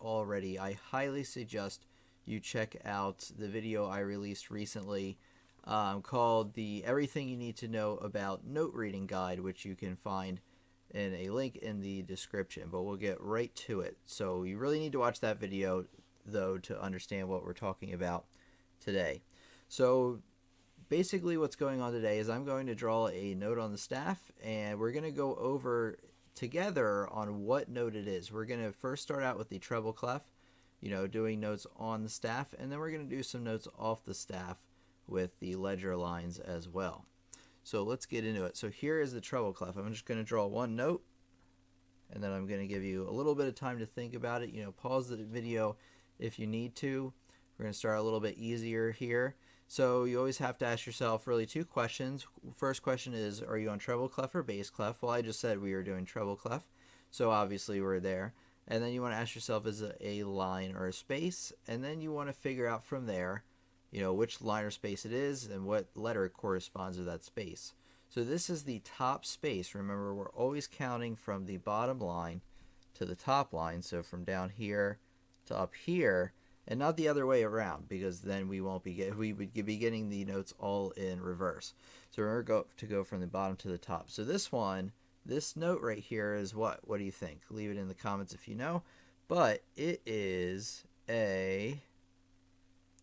already, I highly suggest you check out the video I released recently called the Everything You Need to Know About Note Reading Guide, which you can find in a link in the description, but we'll get right to it. So you really need to watch that video, though, to understand what we're talking about today. So basically what's going on today is I'm going to draw a note on the staff, and we're going to go over together on what note it is. We're going to first start out with the treble clef, doing notes on the staff, and then we're going to do some notes off the staff with the ledger lines as well. So let's get into it. So here is the treble clef. I'm just going to draw one note, and then I'm going to give you a little bit of time to think about it. Pause the video if you need to. We're going to start a little bit easier here. So you always have to ask yourself really two questions. First question is, are you on treble clef or bass clef? Well, I just said we were doing treble clef, so obviously we're there. And then you want to ask yourself, is it a line or a space? And then you want to figure out from there, which line or space it is and what letter corresponds to that space. So this is the top space. Remember, we're always counting from the bottom line to the top line, so from down here to up here, and not the other way around, because then we would be getting the notes all in reverse. So remember to go from the bottom to the top. So this note right here is what? What do you think? Leave it in the comments if you know. But it is a,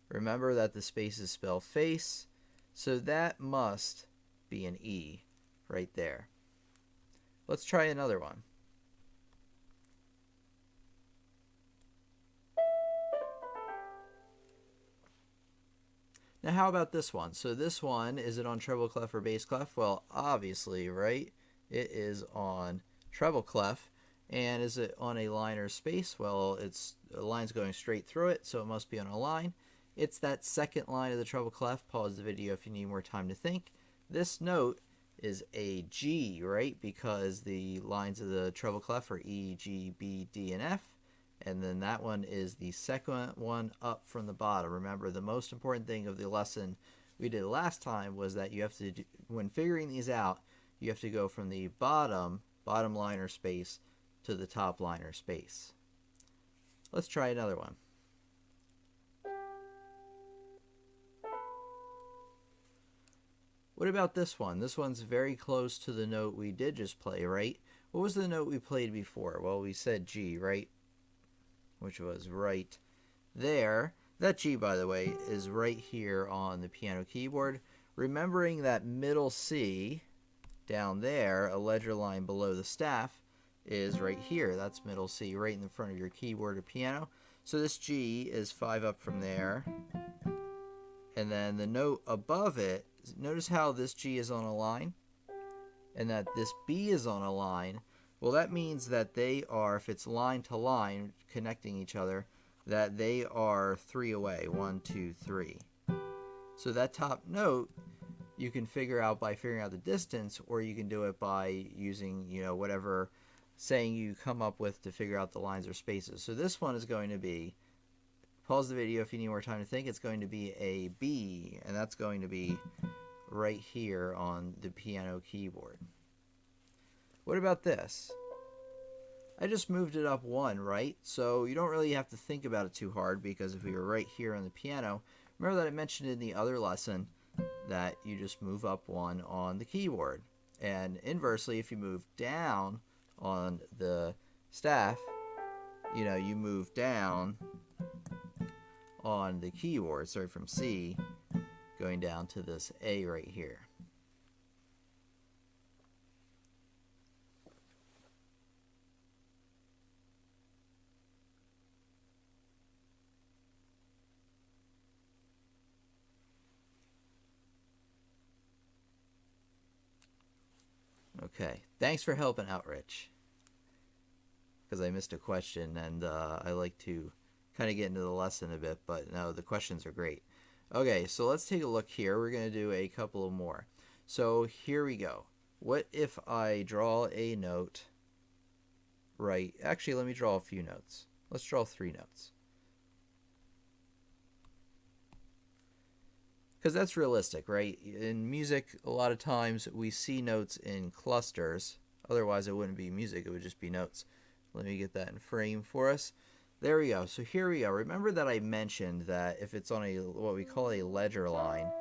remember that the spaces spell face, so that must be an E right there. Let's try another one. Now how about this one? So this one, is it on treble clef or bass clef? Well, obviously, right? It is on treble clef. And is it on a line or space? Well, a line's going straight through it, so it must be on a line. It's that second line of the treble clef. Pause the video if you need more time to think. This note is a G, right? Because the lines of the treble clef are E, G, B, D, and F. And then that one is the second one up from the bottom. Remember, the most important thing of the lesson we did last time was that you have to when figuring these out, you have to go from the bottom line or space to the top line or space. Let's try another one. What about this one? This one's very close to the note we did just play, right? What was the note we played before? Well, we said G, right? Which was right there. That G, by the way, is right here on the piano keyboard. Remembering that middle C down there, a ledger line below the staff, is right here. That's middle C, right in the front of your keyboard or piano. So this G is 5 up from there. And then the note above it, notice how this G is on a line and that this B is on a line. Well, that means that they are, if it's line to line connecting each other, that they are 3 away. 1, 2, 3. So that top note you can figure out by figuring out the distance, or you can do it by using, whatever saying you come up with to figure out the lines or spaces. So this one is going to be, pause the video if you need more time to think, it's going to be a B, and that's going to be right here on the piano keyboard. What about this? I just moved it up 1, right? So you don't really have to think about it too hard, because if we were right here on the piano, remember that I mentioned in the other lesson that you just move up 1 on the keyboard. And inversely, if you move down on the staff, you move down on the keyboard. Sorry, from C going down to this A right here. Okay, thanks for helping out, Rich, because I missed a question, and I like to kind of get into the lesson a bit, but no, the questions are great. Okay, so let's take a look here. We're going to do a couple of more. So here we go. What if I draw a note right? Actually, let me draw a few notes. Let's draw 3 notes. Because that's realistic, right? In music, a lot of times we see notes in clusters. Otherwise, it wouldn't be music. It would just be notes. Let me get that in frame for us. There we go. So here we go. Remember that I mentioned that if it's on a what we call a ledger line,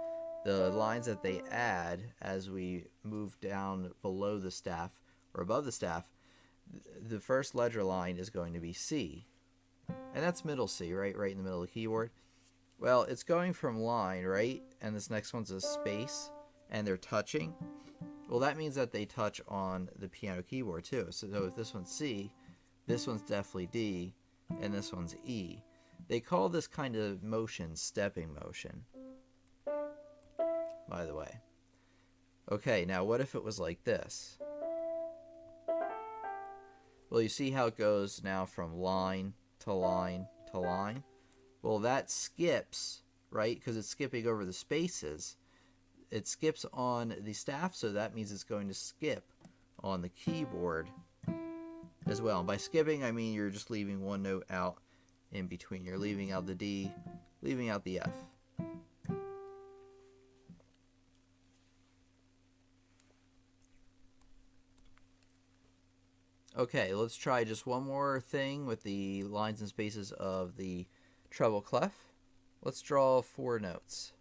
the lines that they add as we move down below the staff or above the staff, the first ledger line is going to be C. And that's middle C, right? Right in the middle of the keyboard. Well, it's going from line, right? And this next one's a space, and they're touching. Well, that means that they touch on the piano keyboard too. So if this one's C, this one's definitely D, and this one's E. They call this kind of motion stepping motion, by the way. Okay, now what if it was like this? Well, you see how it goes now from line to line to line? Well, that skips, right? Because it's skipping over the spaces. It skips on the staff, so that means it's going to skip on the keyboard as well. And by skipping, I mean you're just leaving one note out in between. You're leaving out the D, leaving out the F. Okay, let's try just one more thing with the lines and spaces of the treble clef. Let's draw 4 notes.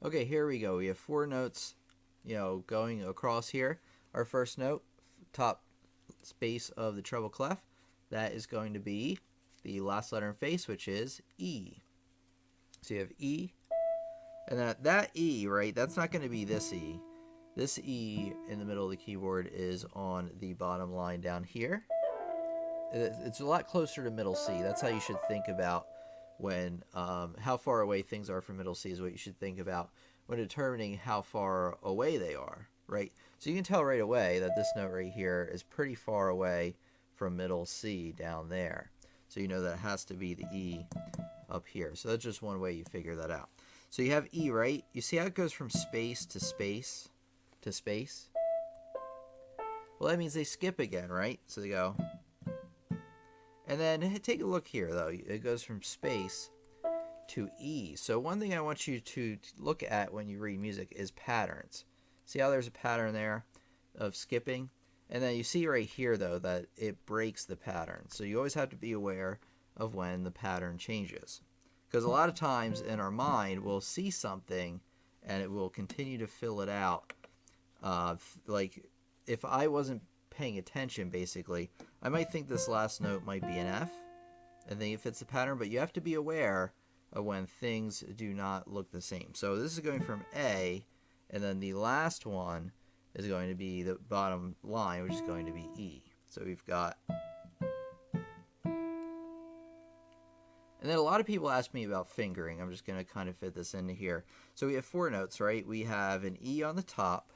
Okay, here we go. We have 4 notes, going across here. Our first note, top space of the treble clef, that is going to be the last letter in face, which is E. So you have E, and that E, right, that's not going to be this E. This E in the middle of the keyboard is on the bottom line down here. It's a lot closer to middle C. That's how you should think about when, how far away things are from middle C is what you should think about when determining how far away they are, right? So you can tell right away that this note right here is pretty far away from middle C down there. So you know that it has to be the E up here. So that's just one way you figure that out. So you have E, right? You see how it goes from space to space to space? Well, that means they skip again, right? So they go. And then take a look here, though. It goes from space to E. So one thing I want you to look at when you read music is patterns. See how there's a pattern there of skipping? And then you see right here, though, that it breaks the pattern. So you always have to be aware of when the pattern changes. Because a lot of times in our mind, we'll see something and it will continue to fill it out. Like if I wasn't paying attention, basically, I might think this last note might be an F and then it fits the pattern, but you have to be aware of when things do not look the same. So this is going from A, and then the last one is going to be the bottom line, which is going to be E. So we've got... And then a lot of people ask me about fingering. I'm just going to kind of fit this into here. So we have 4 notes, right? We have an E on the top.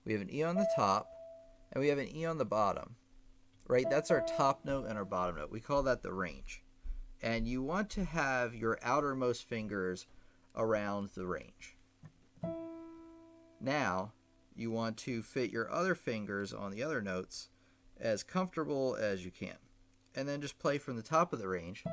We have an E on the top, and we have an E on the bottom, right? That's our top note and our bottom note. We call that the range. And you want to have your outermost fingers around the range. Now, you want to fit your other fingers on the other notes as comfortable as you can. And then just play from the top of the range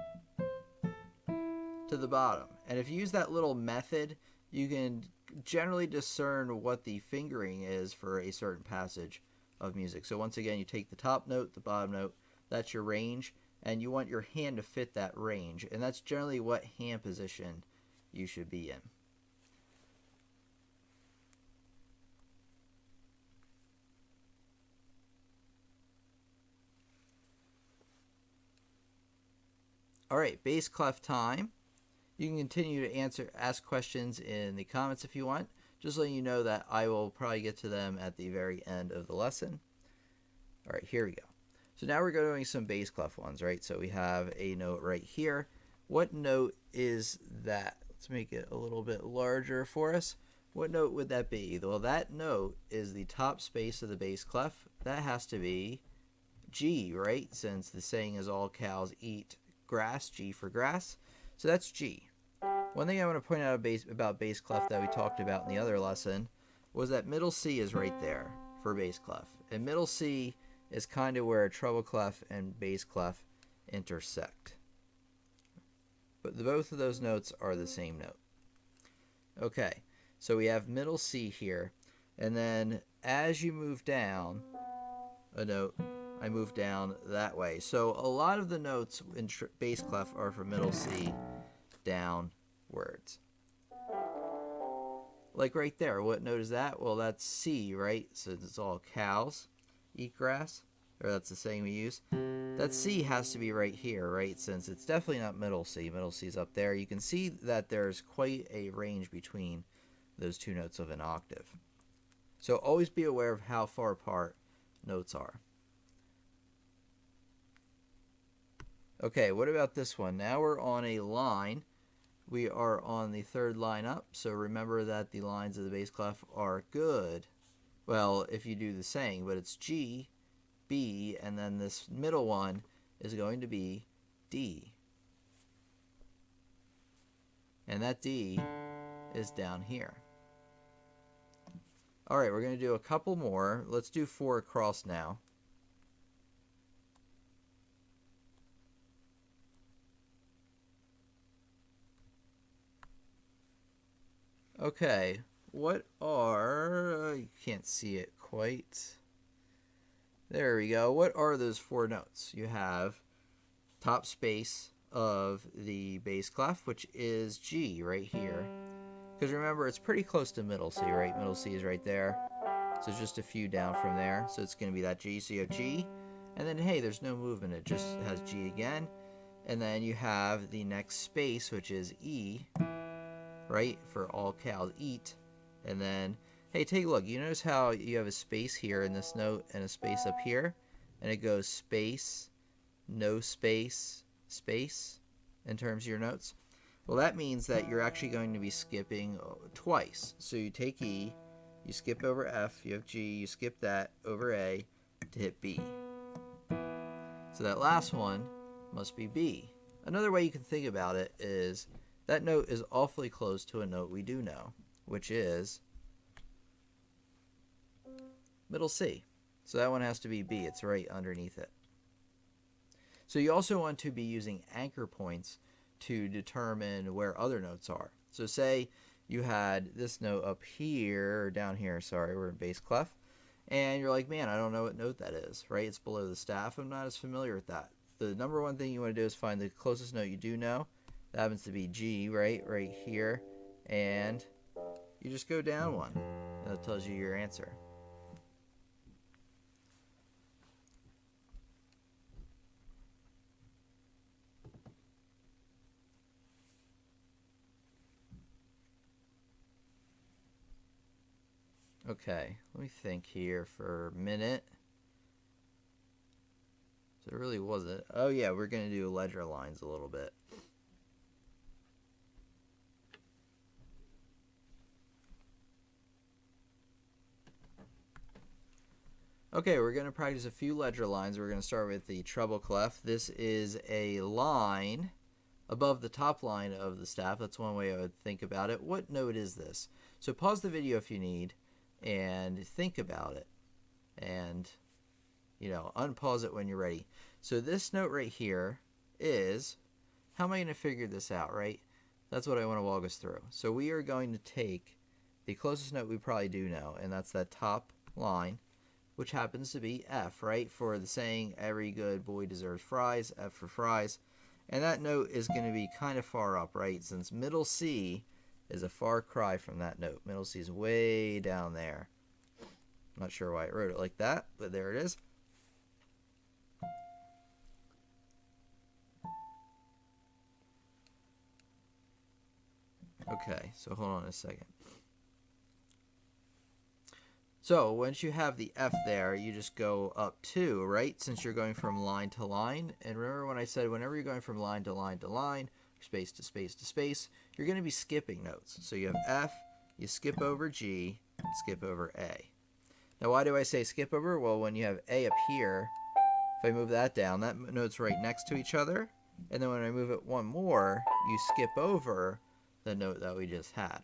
to the bottom. And if you use that little method, you can generally discern what the fingering is for a certain passage of music. So once again, you take the top note, the bottom note, that's your range, and you want your hand to fit that range. And that's generally what hand position you should be in. All right, bass clef time. You can continue to ask questions in the comments if you want. Just letting you know that I will probably get to them at the very end of the lesson. All right, here we go. So now we're doing some bass clef ones, right? So we have a note right here. What note is that? Let's make it a little bit larger for us. What note would that be? Well, that note is the top space of the bass clef. That has to be G, right? Since the saying is all cows eat grass, G for grass. So that's G. One thing I want to point out about bass clef that we talked about in the other lesson was that middle C is right there for bass clef. And middle C is kind of where treble clef and bass clef intersect. But both of those notes are the same note. Okay, so we have middle C here, and then as you move down a note, I move down that way. So a lot of the notes in bass clef are from middle C downwards. Like right there, what note is that? Well, that's C, right? So it's all cows eat grass, or that's the saying we use. That C has to be right here, right? Since it's definitely not middle C. Middle C is up there. You can see that there's quite a range between those two notes of an octave. So always be aware of how far apart notes are. Okay, what about this one? Now we're on a line. We are on the third line up, so remember that the lines of the bass clef are good. Well, if you do the saying, but it's G, B, and then this middle one is going to be D. And that D is down here. All right, we're going to do a couple more. Let's do 4 across now. Okay, what are, you can't see it quite. There we go. What are those 4 notes? You have top space of the bass clef, which is G right here. Because remember, it's pretty close to middle C, right? Middle C is right there. So it's just a few down from there. So it's going to be that G. So you have G. And then, hey, there's no movement. It just has G again. And then you have the next space, which is E, right? For all cows eat. And then, hey, take a look. You notice how you have a space here in this note and a space up here? And it goes space, no space, space in terms of your notes. Well, that means that you're actually going to be skipping twice. So you take E, you skip over F, you have G, you skip that over A to hit B. So that last one must be B. Another way you can think about it is that note is awfully close to a note we do know, which is middle C. So that one has to be B. It's right underneath it. So you also want to be using anchor points to determine where other notes are. So say you had this note up here, or down here, sorry, we're in bass clef, and you're like, man, I don't know what note that is, right? It's below the staff. I'm not as familiar with that. The number one thing you want to do is find the closest note you do know. That happens to be G, right here, and you just go down one. That tells you your answer. Okay, let me think here for a minute. So it really wasn't. Oh yeah, we're going to do ledger lines a little bit. Okay, we're going to practice a few ledger lines. We're going to start with the treble clef. This is a line above the top line of the staff. That's one way I would think about it. What note is this? So pause the video if you need and think about it. And, you know, unpause it when you're ready. So this note right here is, how am I going to figure this out, right? That's what I want to walk us through. So we are going to take the closest note we probably do know, and that's that top line, which happens to be F, right? For the saying, every good boy deserves fries, F for fries. And that note is going to be kind of far up, right? Since middle C is a far cry from that note. Middle C is way down there. I'm not sure why I wrote it like that, but there it is. Okay, so hold on a second. So once you have the F there, you just go up 2, right? Since you're going from line to line. And remember when I said whenever you're going from line to line to line, space to space to space, you're going to be skipping notes. So you have F, you skip over G, skip over A. Now why do I say skip over? Well, when you have A up here, if I move that down, that note's right next to each other. And then when I move it one more, you skip over the note that we just had.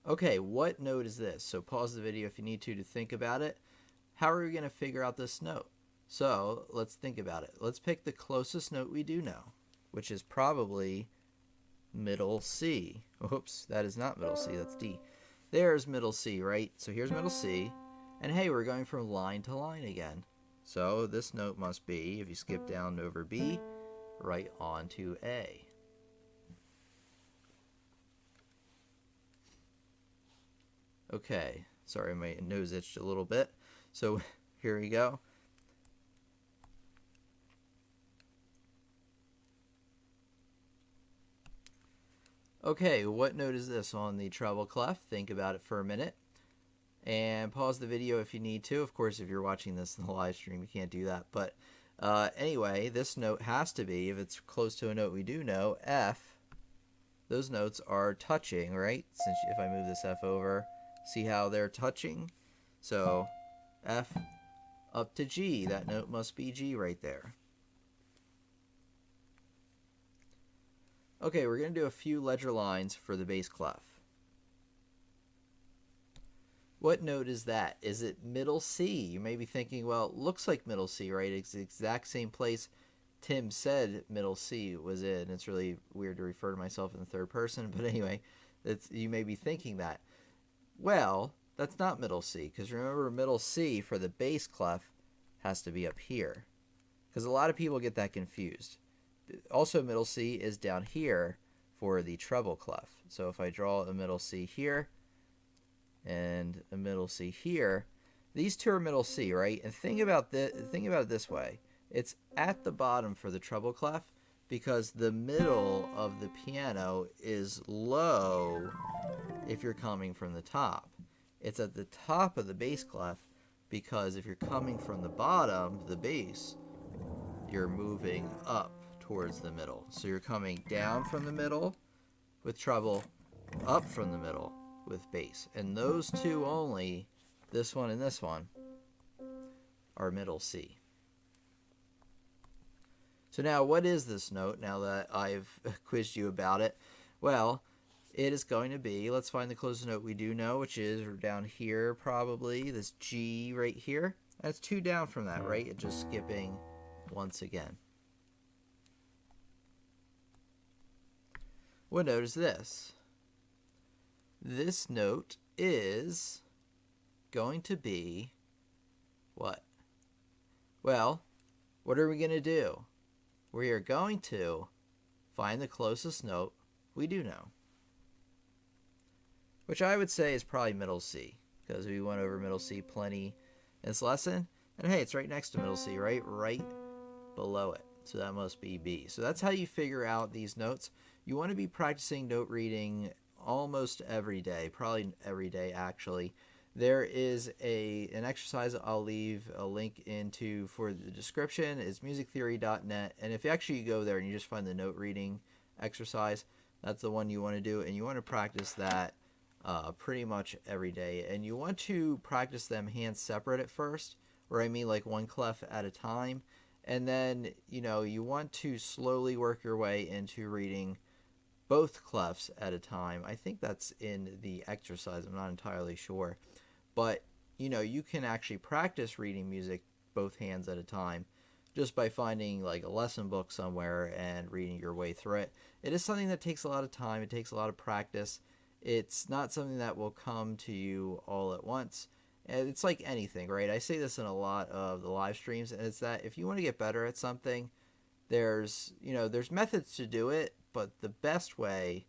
Okay, what note is this? So pause the video if you need to think about it. How are we going to figure out this note? So let's think about it. Let's pick the closest note we do know, which is probably middle C. Oops, that is not middle C, that's D. There's middle C, right? So here's middle C. And hey, we're going from line to line again. So this note must be, if you skip down over B, right on to A. Okay, sorry, my nose itched a little bit. So here we go. Okay, what note is this on the treble clef? Think about it for a minute. And pause the video if you need to. Of course, if you're watching this in the live stream, you can't do that. But anyway, this note has to be, if it's close to a note we do know, F. Those notes are touching, right? Since if I move this F over, see how they're touching? So F up to G. That note must be G right there. Okay, we're going to do a few ledger lines for the bass clef. What note is that? Is it middle C? You may be thinking, well, it looks like middle C, right? It's the exact same place Tim said middle C was in. It's really weird to refer to myself in the third person, but anyway, you may be thinking that. Well, that's not middle C, because remember, middle C for the bass clef has to be up here, because a lot of people get that confused. Also, middle C is down here for the treble clef. So if I draw a middle C here and a middle C here, these two are middle C, right? And think about it this way. It's at the bottom for the treble clef because the middle of the piano is low if you're coming from the top. It's at the top of the bass clef because if you're coming from the bottom, the bass, you're moving up towards the middle. So you're coming down from the middle with treble, up from the middle with bass. And those two only, this one and this one, are middle C. So now what is this note now that I've quizzed you about it? Well, it is going to be, let's find the closest note we do know, which is down here probably, this G right here. That's two down from that, right? It's just skipping once again. What note is this? This note is going to be what? Well, what are we going to do? We are going to find the closest note we do know, which I would say is probably middle C, because we went over middle C plenty in this lesson. And hey, it's right next to middle C, right? Right below it. So that must be B. So that's how you figure out these notes. You want to be practicing note reading almost every day, probably every day actually. There is an exercise I'll leave a link into for the description. It's musictheory.net. And if actually you go there and you just find the note reading exercise, that's the one you want to do. And you want to practice that pretty much every day. And you want to practice them hands separate at first, or I mean like one clef at a time. And then, you want to slowly work your way into reading both clefs at a time. I think that's in the exercise. I'm not entirely sure. But, you can actually practice reading music both hands at a time just by finding like a lesson book somewhere and reading your way through it. It is something that takes a lot of time. It takes a lot of practice. It's not something that will come to you all at once. And it's like anything, right? I say this in a lot of the live streams, and it's that if you want to get better at something, there's methods to do it, but the best way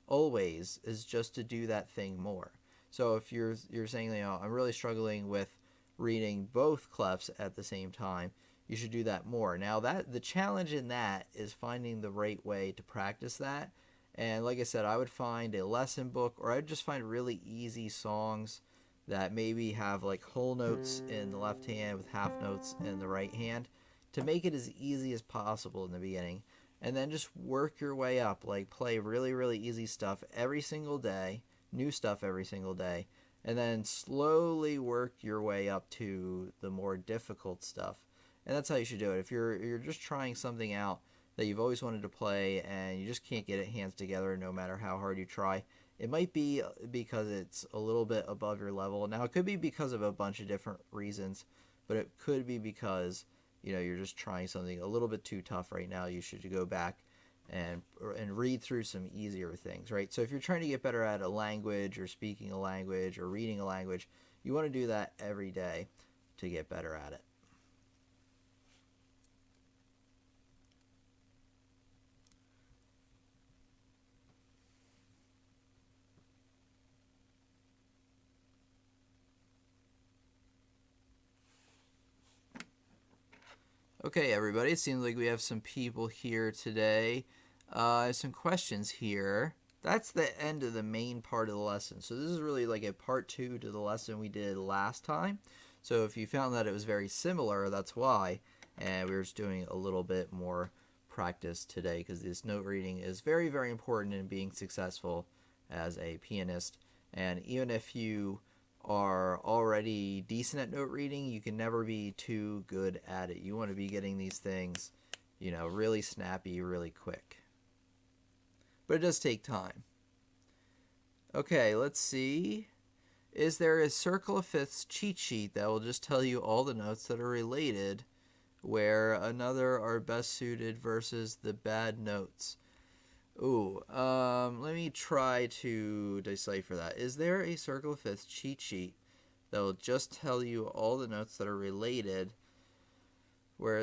always is just to do that thing more. So if you're saying, I'm really struggling with reading both clefs at the same time, you should do that more. Now the challenge in that is finding the right way to practice that. And like I said, I would find a lesson book, or I'd just find really easy songs that maybe have like whole notes in the left hand with half notes in the right hand to make it as easy as possible in the beginning. And then just work your way up, like play really, really easy stuff every single day, new stuff every single day, and then slowly work your way up to the more difficult stuff. And that's how you should do it. If you're just trying something out that you've always wanted to play and you just can't get it hands together no matter how hard you try, It might be because it's a little bit above your level. Now, it could be because of a bunch of different reasons, but it could be because, you're just trying something a little bit too tough right now. You should go back and read through some easier things, right? So if you're trying to get better at a language or speaking a language or reading a language, you want to do that every day to get better at it. Okay, everybody, it seems like we have some people here today. Some questions here. That's the end of the main part of the lesson. So this is really like a part 2 to the lesson we did last time. So if you found that it was very similar, that's why. And we were just doing a little bit more practice today because this note reading is very, very important in being successful as a pianist. And even if you are already decent at note reading, you can never be too good at it. You want to be getting these things, really snappy, really quick. But it does take time. Okay, let's see. Is there a circle of fifths cheat sheet that will just tell you all the notes that are related, where another are best suited versus the bad notes? Ooh, let me try to decipher that. Is there a circle of fifths cheat sheet that will just tell you all the notes that are related, where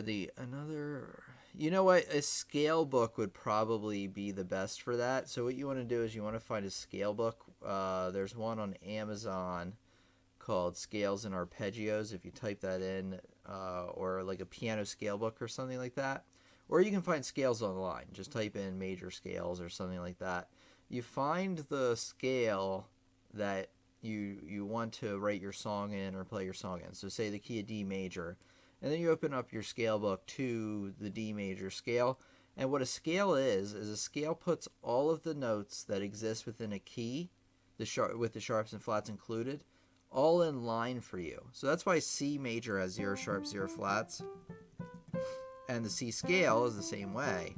you know what, a scale book would probably be the best for that. So what you want to do is you want to find a scale book. There's one on Amazon called Scales and Arpeggios, if you type that in, or like a piano scale book or something like that. Or you can find scales online. Just type in major scales or something like that. You find the scale that you want to write your song in or play your song in. So say the key of D major. And then you open up your scale book to the D major scale. And what a scale is a scale puts all of the notes that exist within a key, with the sharps and flats included, all in line for you. So that's why C major has 0 sharps, 0 flats. And the C scale is the same way,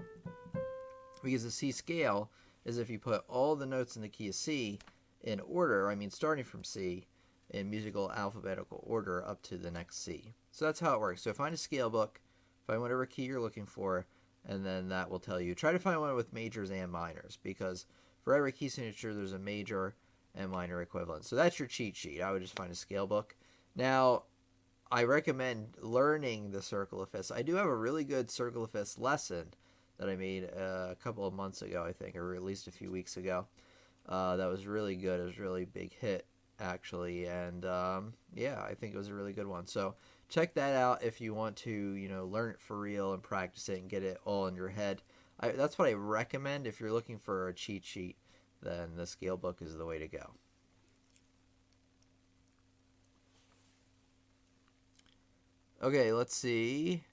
because the C scale is if you put all the notes in the key of C in order, starting from C, in musical alphabetical order up to the next C. So that's how it works. So find a scale book, find whatever key you're looking for, and then that will tell you. Try to find one with majors and minors, because for every key signature there's a major and minor equivalent. So that's your cheat sheet. I would just find a scale book. Now, I recommend learning the circle of fifths. I do have a really good circle of fifths lesson that I made a couple of months ago, I think, or at least a few weeks ago. That was really good. It was a really big hit, actually, and I think it was a really good one. So check that out if you want to, learn it for real and practice it and get it all in your head. That's what I recommend. If you're looking for a cheat sheet, then the scale book is the way to go. Okay, let's see.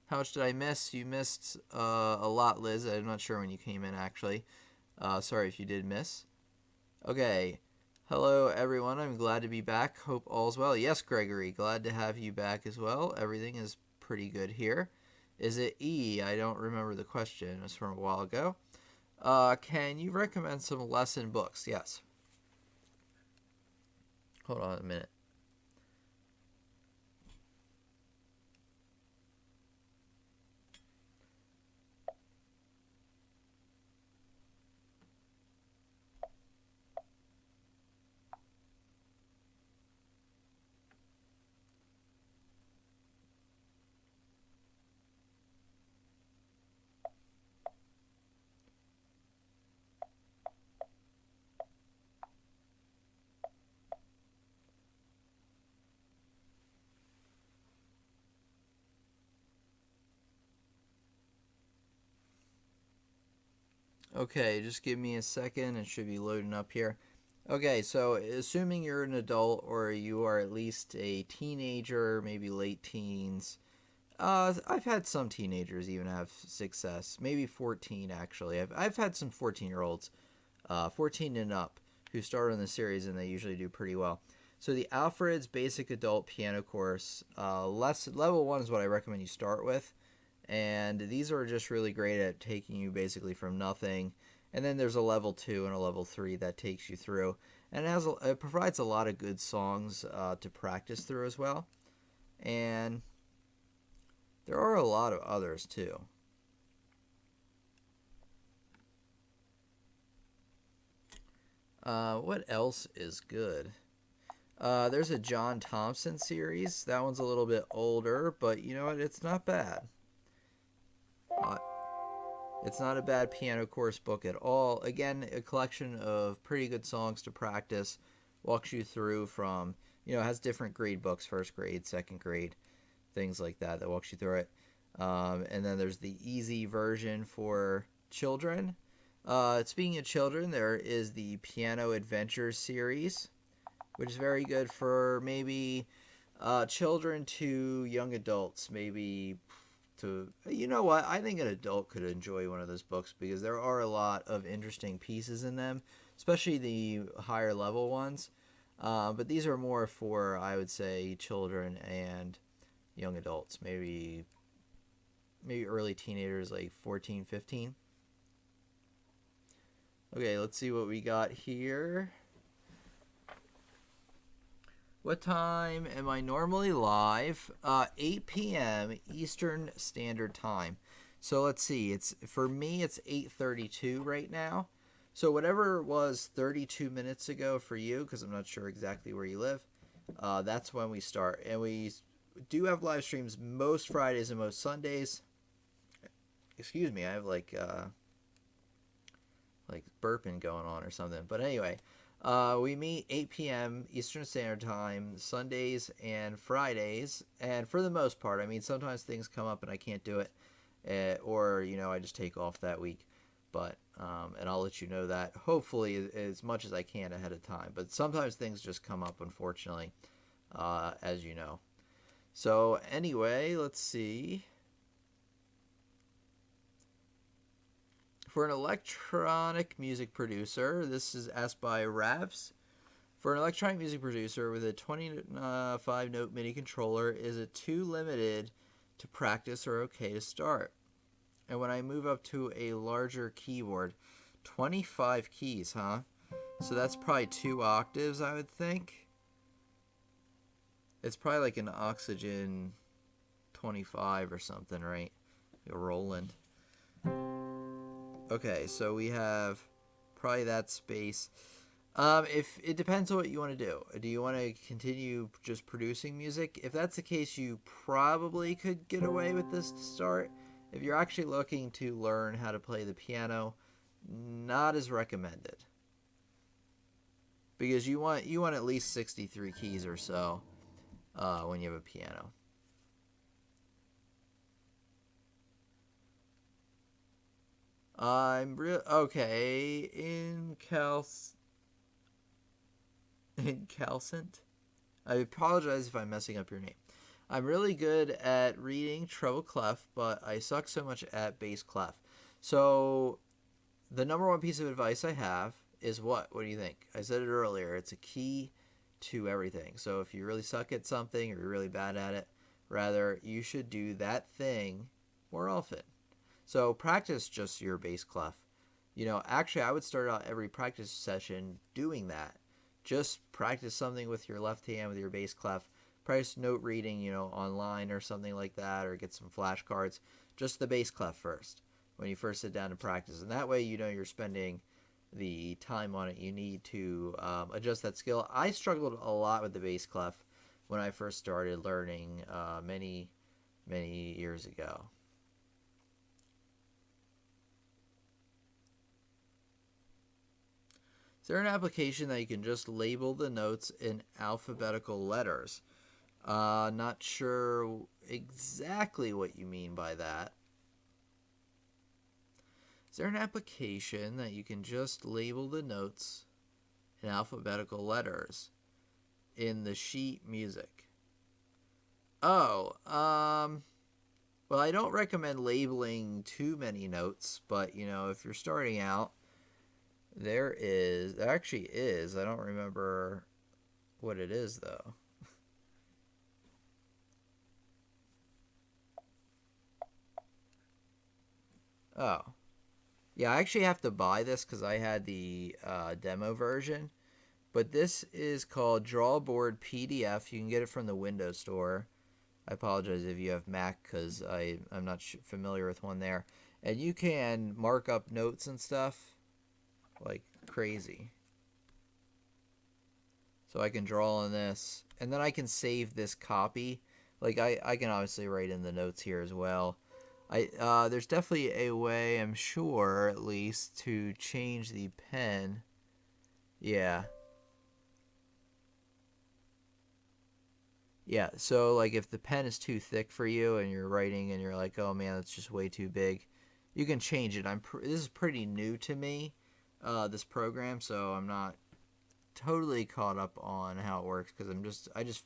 How much did I miss? You missed a lot, Liz. I'm not sure when you came in, actually. Sorry if you did miss. Okay. Hello, everyone. I'm glad to be back. Hope all's well. Yes, Gregory. Glad to have you back as well. Everything is pretty good here. Is it E? I don't remember the question. It was from a while ago. Can you recommend some lesson books? Yes. Hold on a minute. Okay, just give me a second. It should be loading up here. Okay, so assuming you're an adult or you are at least a teenager, maybe late teens. I've had some teenagers even have success. Maybe 14, actually. I've had some 14-year-olds, 14 and up, who start on the series, and they usually do pretty well. So the Alfred's Basic Adult Piano Course, level 1 is what I recommend you start with. And these are just really great at taking you basically from nothing And then there's a level 2 and a level 3 that takes you through. And it provides a lot of good songs to practice through as well. And there are a lot of others too. What else is good? There's a John Thompson series. That one's a little bit older, but you know what? It's not bad. It's not a bad piano course book at all. Again, a collection of pretty good songs to practice. Walks you through from, has different grade books, first grade, second grade, things like that walks you through it. And then there's the easy version for children. Speaking of children, there is the Piano Adventures series, which is very good for maybe children to young adults. Maybe you know what? I think an adult could enjoy one of those books because there are a lot of interesting pieces in them, especially the higher level ones. But these are more for, I would say, children and young adults, maybe early teenagers, like 14, 15. Okay, let's see what we got here. What time am I normally live? 8 p.m. Eastern Standard Time. So let's see. For me, it's 8:32 right now. So whatever it was 32 minutes ago for you, because I'm not sure exactly where you live, that's when we start. And we do have live streams most Fridays and most Sundays. Excuse me, I have like burping going on or something. But anyway, we meet 8 p.m. Eastern Standard Time, Sundays and Fridays. And for the most part, I mean, sometimes things come up and I can't do it. Or, I just take off that week. But, and I'll let you know that, hopefully, as much as I can ahead of time. But sometimes things just come up, unfortunately, as you know. So, anyway, let's see. For an electronic music producer, this is asked by Ravs. For an electronic music producer with a 25-note MIDI controller, is it too limited to practice or okay to start? And when I move up to a larger keyboard, 25 keys, huh? So that's probably 2 octaves, I would think. It's probably like an Oxygen 25 or something, right? A Roland. Okay, so we have probably that space. If it depends on what you want to do. Do you want to continue just producing music? If that's the case, you probably could get away with this to start. If you're actually looking to learn how to play the piano, not as recommended. Because you want at least 63 keys or so when you have a piano. I'm okay incalcent. I apologize if I'm messing up your name. I'm really good at reading treble clef, but I suck so much at bass clef. So the number one piece of advice I have is what? What do you think? I said it earlier. It's a key to everything. So if you really suck at something or you're really bad at it, rather, you should do that thing more often. So practice just your bass clef. Actually, I would start out every practice session doing that. Just practice something with your left hand with your bass clef. Practice note reading, online or something like that, or get some flashcards. Just the bass clef first when you first sit down to practice. And that way, you're spending the time on it you need to adjust that skill. I struggled a lot with the bass clef when I first started learning many, many years ago. Is there an application that you can just label the notes in alphabetical letters? Not sure exactly what you mean by that. Is there an application that you can just label the notes in alphabetical letters in the sheet music? Well, I don't recommend labeling too many notes, but, if you're starting out, there actually is. I don't remember what it is, though. Oh. Yeah, I actually have to buy this because I had the demo version. But this is called Drawboard PDF. You can get it from the Windows Store. I apologize if you have Mac because I'm not familiar with one there. And you can mark up notes and stuff like crazy. So I can draw on this. And then I can save this copy. Like I can obviously write in the notes here as well. There's definitely a way, I'm sure, at least, to change the pen. Yeah. Yeah, so like if the pen is too thick for you and you're writing and you're like, "Oh man, that's just way too big." You can change it. This is pretty new to me, this program, so I'm not totally caught up on how it works because I just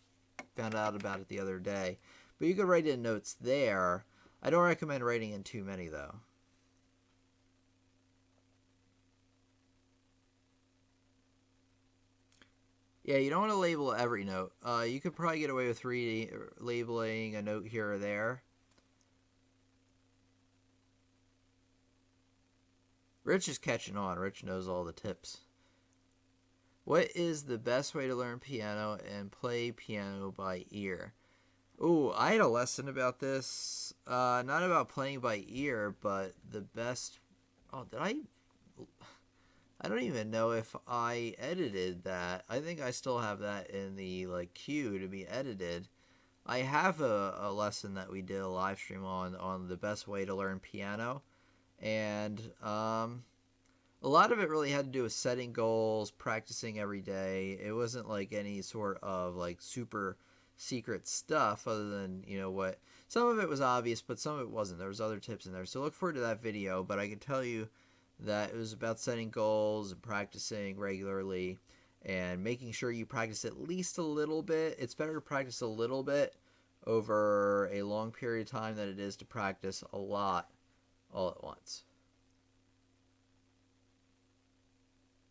found out about it the other day. But you can write in notes there. I don't recommend writing in too many though. Yeah, you don't want to label every note. You could probably get away with labeling a note here or there. Rich is catching on. Rich knows all the tips. What is the best way to learn piano and play piano by ear? Ooh, I had a lesson about this. Not about playing by ear, but the best. Oh, did I? I don't even know if I edited that. I think I still have that in the like queue to be edited. I have a lesson that we did a live stream on the best way to learn piano, and a lot of it really had to do with setting goals, practicing every day. It wasn't like any sort of like super secret stuff other than, what some of it was obvious, but some of it wasn't. There was other tips in there. So look forward to that video, but I can tell you that it was about setting goals and practicing regularly and making sure you practice at least a little bit. It's better to practice a little bit over a long period of time than it is to practice a lot all at once.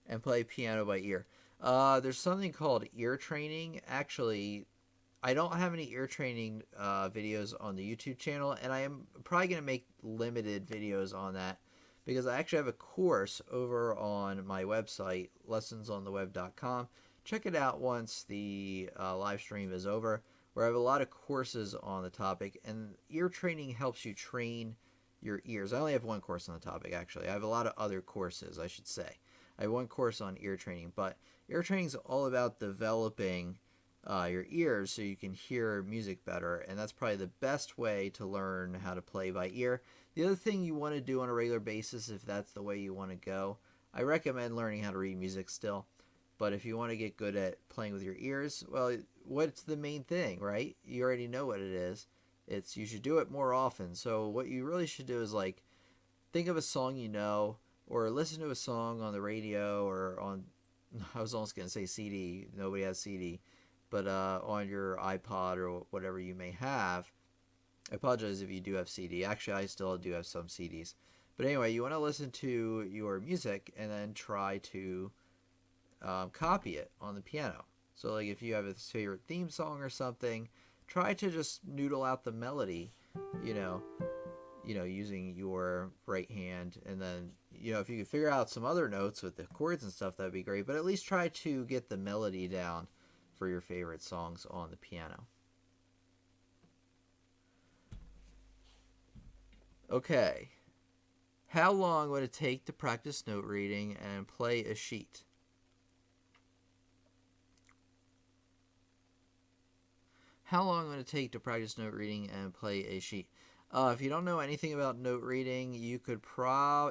And play piano by ear. There's something called ear training. Actually, I don't have any ear training videos on the YouTube channel, and I am probably going to make limited videos on that because I actually have a course over on my website, lessonsontheweb.com. Check it out once the live stream is over, where I have a lot of courses on the topic, and ear training helps you train your ears. I only have one course on the topic, actually. I have a lot of other courses, I should say. I have one course on ear training, but ear training is all about developing your ears so you can hear music better, and that's probably the best way to learn how to play by ear. The other thing you want to do on a regular basis, if that's the way you want to go, I recommend learning how to read music still. But if you want to get good at playing with your ears, well, what's the main thing, right? You already know what it is. It's you should do it more often. So what you really should do is like think of a song you know, or listen to a song on the radio or on. I was almost gonna say CD. Nobody has CD, but on your iPod or whatever you may have. I apologize if you do have CD. Actually, I still do have some CDs. But anyway, you want to listen to your music and then try to copy it on the piano. So, like, if you have a favorite theme song or something, try to just noodle out the melody, you know, using your right hand, and then, if you could figure out some other notes with the chords and stuff, that'd be great. But at least try to get the melody down for your favorite songs on the piano. Okay. How long would it take to practice note reading and play a sheet? How long would it take to practice note reading and play a sheet? If you don't know anything about note reading, you could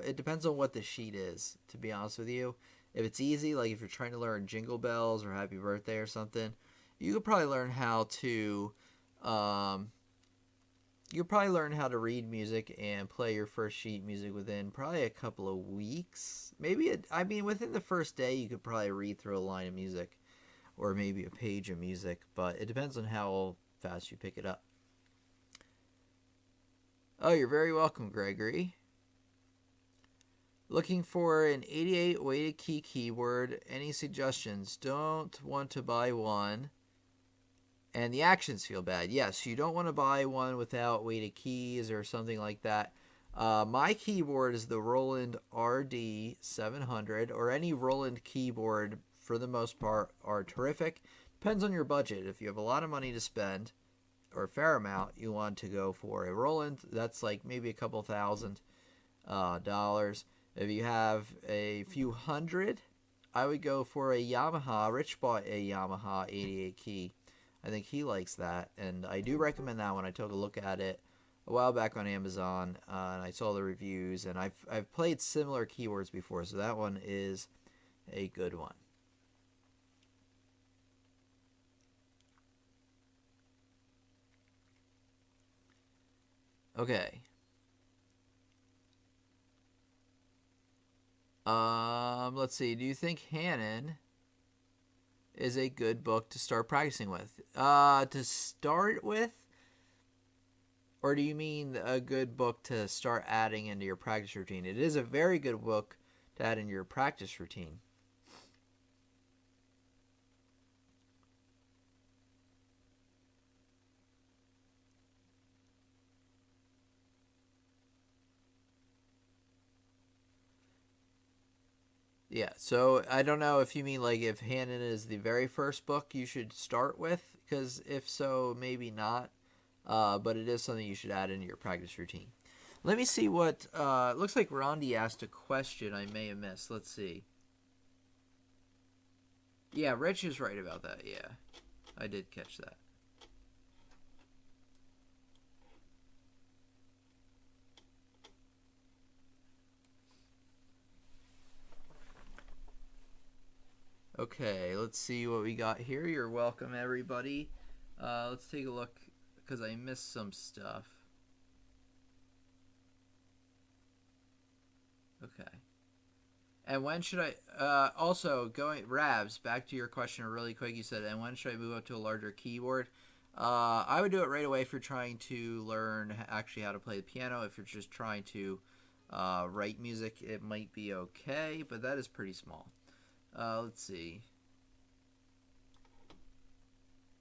it depends on what the sheet is, to be honest with you. If it's easy, like if you're trying to learn Jingle Bells or Happy Birthday or something, you could probably learn how to read music and play your first sheet music within probably a couple of weeks. Within the first day, you could probably read through a line of music or maybe a page of music, but it depends on how fast you pick it up. Oh, you're very welcome, Gregory. Looking for an 88 weighted key keyboard. Any suggestions? Don't want to buy one. And the actions feel bad. Yes, you don't want to buy one without weighted keys or something like that. My keyboard is the Roland RD700, or any Roland keyboard for the most part are terrific. Depends on your budget. If you have a lot of money to spend, or a fair amount, you want to go for a Roland. That's like maybe a couple thousand dollars. If you have a few hundred, I would go for a Yamaha. Rich bought a Yamaha 88 key. I think he likes that, and I do recommend that one. I took a look at it a while back on Amazon, and I saw the reviews, and I've played similar keyboards before, so that one is a good one. Okay. Let's see. Do you think Hannon is a good book to start practicing with? To start with? Or do you mean a good book to start adding into your practice routine? It is a very good book to add into your practice routine. Yeah, so I don't know if you mean like if Hannon is the very first book you should start with, because if so, maybe not. But it is something you should add into your practice routine. Let me see what, looks like Rondi asked a question I may have missed. Let's see. Yeah, Rich is right about that, yeah. I did catch that. Okay, let's see what we got here. You're welcome, everybody. Let's take a look, because I missed some stuff. Okay. And when should I, also, Rabs, back to your question really quick. You said, and when should I move up to a larger keyboard? I would do it right away if you're trying to learn actually how to play the piano. If you're just trying to write music, it might be okay, but that is pretty small. Let's see.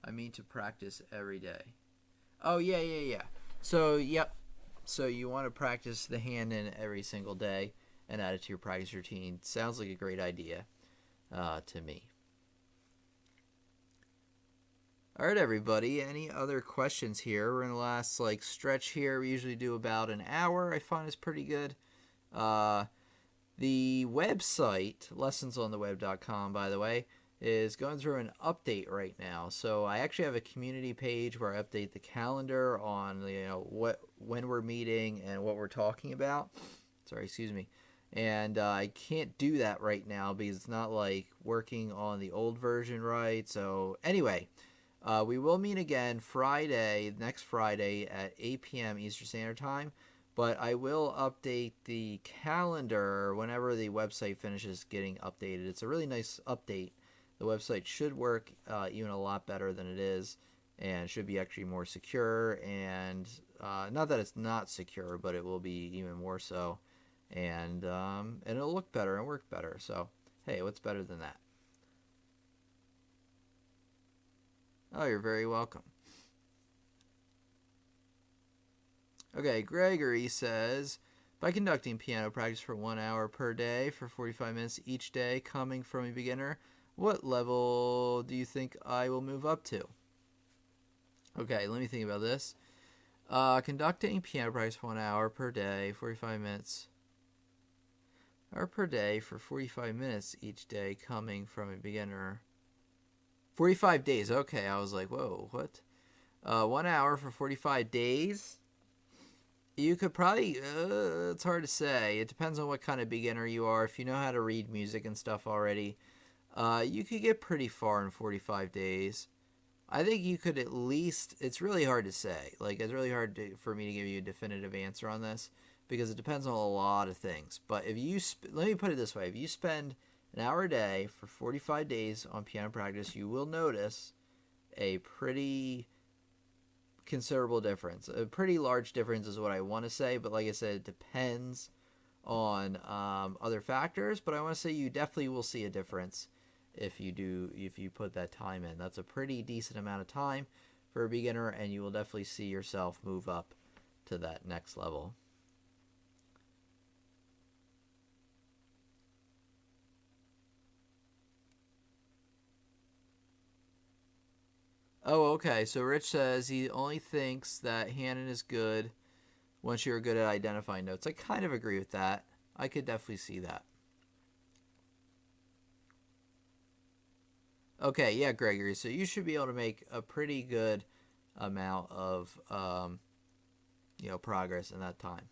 I mean to practice every day. Oh, yeah. So, yep. So you want to practice the Hannon every single day and add it to your practice routine. Sounds like a great idea to me. All right, everybody. Any other questions here? We're in the last stretch here. We usually do about an hour. I find is pretty good. The website, lessonsontheweb.com, by the way, is going through an update right now. So I actually have a community page where I update the calendar on when we're meeting and what we're talking about. Sorry, excuse me. And I can't do that right now because it's not working on the old version right. So anyway, we will meet again next Friday at 8 p.m. Eastern Standard Time. But I will update the calendar whenever the website finishes getting updated. It's a really nice update. The website should work even a lot better than it is, and should be actually more secure. And not that it's not secure, but it will be even more so. And it'll look better and work better. So, hey, what's better than that? Oh, you're very welcome. Okay, Gregory says, by conducting piano practice for 1 hour per day for 45 minutes each day, coming from a beginner, what level do you think I will move up to? Okay, let me think about this. Conducting piano practice for 1 hour per day, 45 minutes. Hour per day for 45 minutes each day, coming from a beginner. 45 days. Okay, I was like, whoa, what? 1 hour for 45 days? You could probably, it's hard to say. It depends on what kind of beginner you are. If you know how to read music and stuff already, you could get pretty far in 45 days. I think you could at least, it's really hard to say. It's really hard for me to give you a definitive answer on this because it depends on a lot of things. But if you, let me put it this way. If you spend an hour a day for 45 days on piano practice, you will notice a pretty considerable difference. A pretty large difference is what I want to say, but like I said, it depends on other factors. But I want to say you definitely will see a difference if you put that time in. That's a pretty decent amount of time for a beginner, and you will definitely see yourself move up to that next level. Oh, okay. So Rich says he only thinks that Hannon is good once you're good at identifying notes. I kind of agree with that. I could definitely see that. Okay, yeah, Gregory. So you should be able to make a pretty good amount of progress in that time.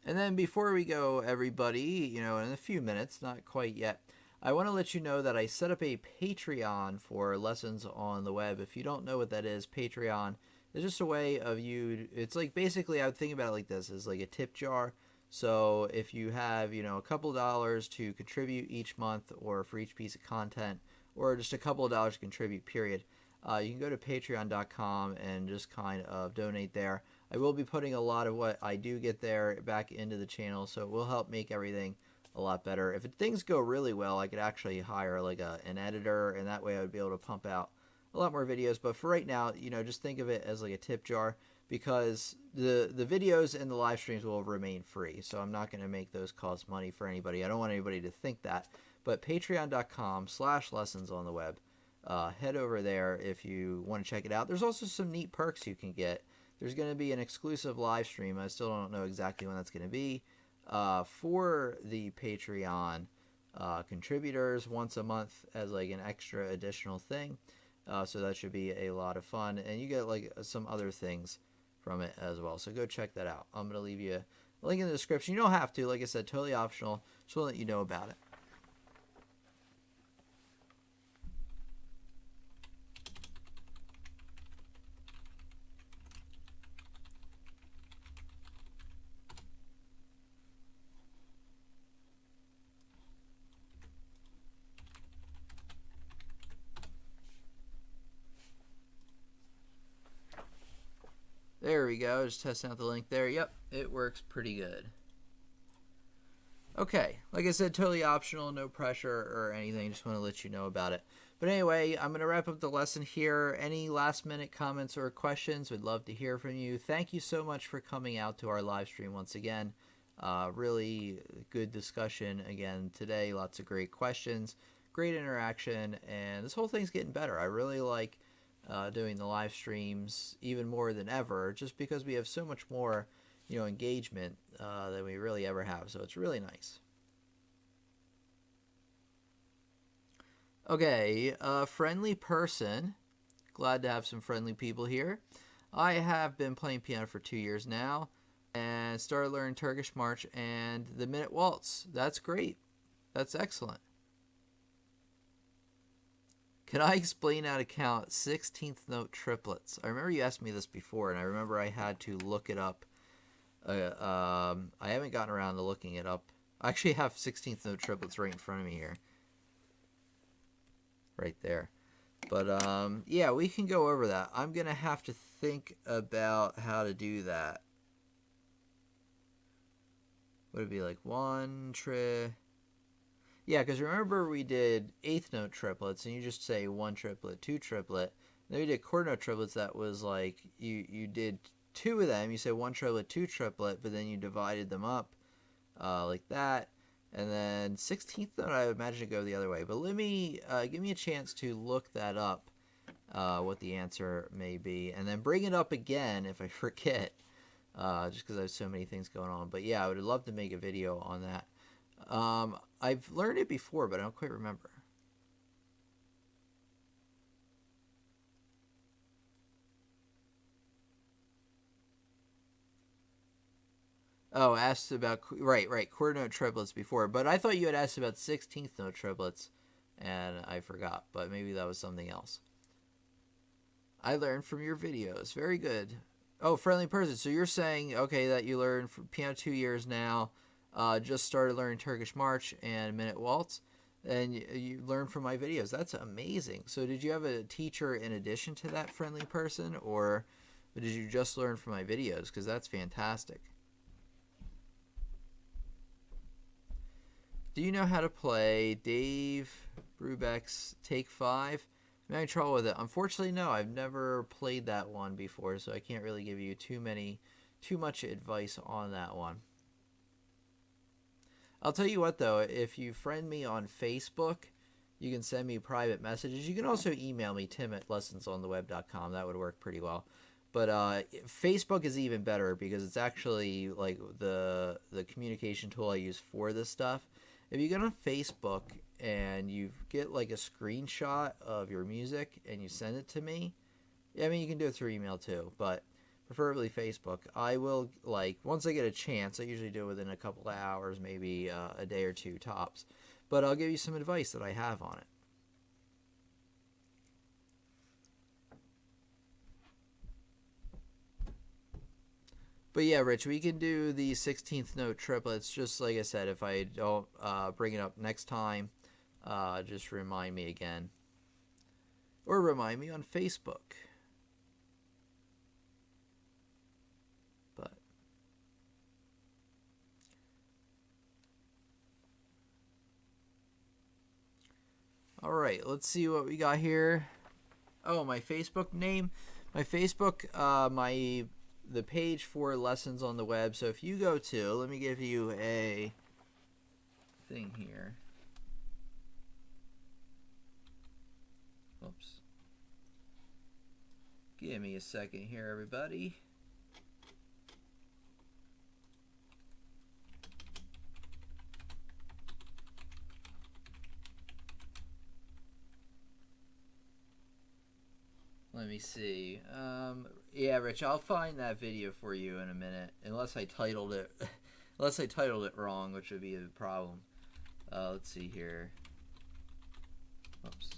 And then before we go, everybody, in a few minutes, not quite yet, I want to let you know that I set up a Patreon for Lessons on the Web. If you don't know what that is, Patreon is just a way of it's like basically, I would think about it like this, is like a tip jar. So if you have, a couple dollars to contribute each month or for each piece of content, or just a couple of dollars to contribute, period, you can go to patreon.com and just kind of donate there. I will be putting a lot of what I do get there back into the channel, so it will help make everything a lot better. If things go really well, I could actually hire like an editor, and that way I would be able to pump out a lot more videos. But for right now, just think of it as like a tip jar, because the videos and the live streams will remain free. So I'm not going to make those cost money for anybody. I don't want anybody to think that. But patreon.com/lessons on the web. Head over there if you want to check it out. There's also some neat perks you can get. There's going to be an exclusive live stream. I still don't know exactly when that's going to be, for the Patreon contributors once a month as like an extra additional thing. So that should be a lot of fun. And you get like some other things from it as well. So go check that out. I'm going to leave you a link in the description. You don't have to. Like I said, totally optional. Just want to let you know about it. There we go. Just testing out the link there. Yep, it works pretty good. Okay, like I said, totally optional, no pressure or anything. Just want to let you know about it. But anyway, I'm going to wrap up the lesson here. Any last minute comments or questions? We'd love to hear from you. Thank you so much for coming out to our live stream once again. Really good discussion again today. Lots of great questions, great interaction, and this whole thing's getting better. I really like doing the live streams even more than ever, just because we have so much more engagement than we really ever have. So it's really nice. Okay, friendly person. Glad to have some friendly people here. I have been playing piano for 2 years now and started learning Turkish March and the Minute Waltz. That's great. That's excellent. Can I explain how to count 16th note triplets? I remember you asked me this before, and I remember I had to look it up. I haven't gotten around to looking it up. I actually have 16th note triplets right in front of me here. Right there. But, yeah, we can go over that. I'm going to have to think about how to do that. Would it be like one Yeah, because remember we did eighth note triplets, and you just say one triplet, two triplet. Then we did quarter note triplets. That was like you did two of them. You say one triplet, two triplet, but then you divided them up like that. And then 16th note, I would imagine it go the other way. But let me give me a chance to look that up, what the answer may be, and then bring it up again if I forget, just because I have so many things going on. But yeah, I would love to make a video on that. I've learned it before, but I don't quite remember. Oh, asked about right, quarter note triplets before, but I thought you had asked about 16th note triplets, and I forgot. But maybe that was something else. I learned from your videos. Very good. Oh, friendly person. So you're saying, okay, that you learned for piano 2 years now, just started learning Turkish March and Minute Waltz, and you learned from my videos. That's amazing. So did you have a teacher in addition to that friendly person, or did you just learn from my videos? Because that's fantastic. Do you know how to play Dave Brubeck's Take 5? I'm having trouble with it. Unfortunately, no. I've never played that one before, so I can't really give you too much advice on that one. I'll tell you what though, if you friend me on Facebook, you can send me private messages. You can also email me, tim@lessonsontheweb.com. That would work pretty well. But Facebook is even better because it's actually like the communication tool I use for this stuff. If you get on Facebook and you get like a screenshot of your music and you send it to me, I mean, you can do it through email too, but preferably Facebook. I will, like, once I get a chance, I usually do it within a couple of hours, maybe a day or two tops, but I'll give you some advice that I have on it. But yeah, Rich, we can do the 16th note triplets. Just like I said, if I don't bring it up next time, just remind me again. Or remind me on Facebook. But all right, let's see what we got here. Oh, my Facebook name. My Facebook, the page for lessons on the web. So if you go to, let me give you a thing here. Oops. Give me a second here, everybody. Let me see. Yeah, Rich, I'll find that video for you in a minute, unless I titled it, unless I titled it wrong, which would be a problem. Let's see here. Oops.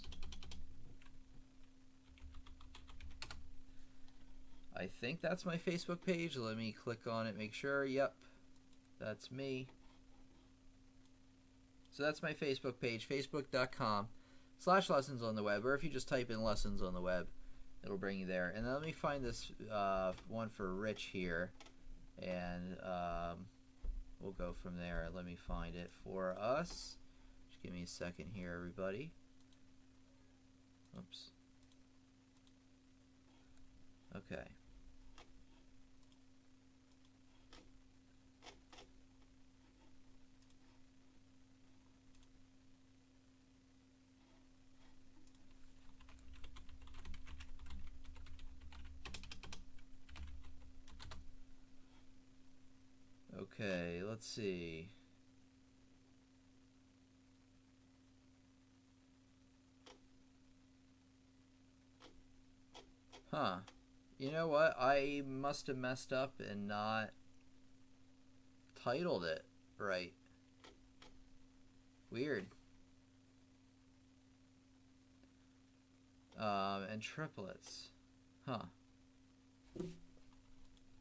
I think that's my Facebook page. Let me click on it, make sure. Yep, that's me. So that's my Facebook page, facebook.com/lessons on the web, or if you just type in lessons on the web, it'll bring you there. And then let me find this one for Rich here, and we'll go from there. Let me find it for us. Just give me a second here, everybody. Oops. Okay. Okay, let's see. Huh. You know what? I must have messed up and not titled it right. Weird. And triplets. Huh.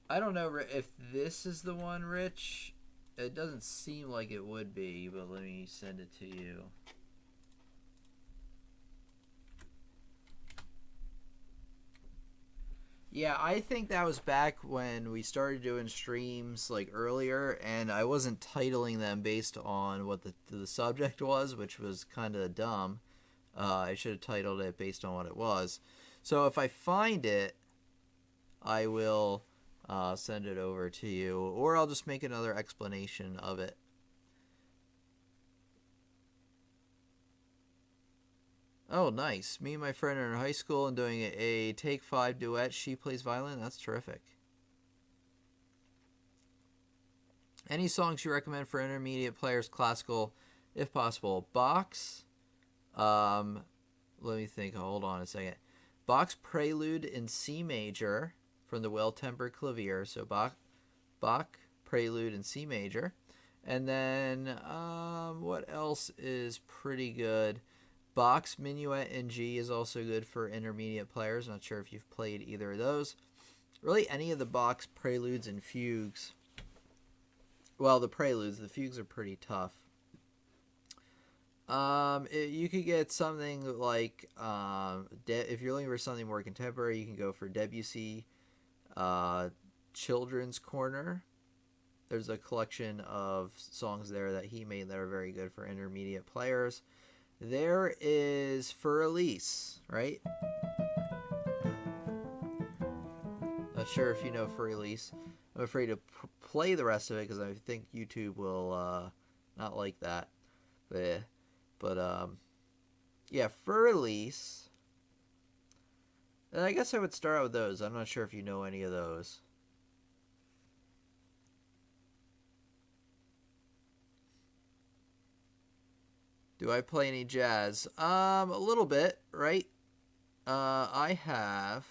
I don't know if this is the one, Rich. It doesn't seem like it would be, but let me send it to you. Yeah, I think that was back when we started doing streams like earlier, and I wasn't titling them based on what the subject was, which was kind of dumb. I should have titled it based on what it was. So if I find it, I will send it over to you, or I'll just make another explanation of it. Oh, nice. Me and my friend are in high school and doing a Take 5 duet. She plays violin. That's terrific. Any songs you recommend for intermediate players, classical, if possible? Bach's, let me think. Hold on a second. Bach's Prelude in C major from the Well-Tempered Clavier. So Bach Prelude in C major. And then what else is pretty good? Bach's Minuet in G is also good for intermediate players. Not sure if you've played either of those. Really, any of the Bach's preludes and fugues. Well, the preludes, the fugues are pretty tough. You could get something like, if you're looking for something more contemporary, you can go for Debussy, Children's Corner. There's a collection of songs there that he made that are very good for intermediate players. There is For Elise, right? Not sure if you know For Elise. I'm afraid to play the rest of it because I think YouTube will not like that. But yeah, for release, and I guess I would start out with those. I'm not sure if you know any of those. Do I play any jazz? A little bit, right? I have.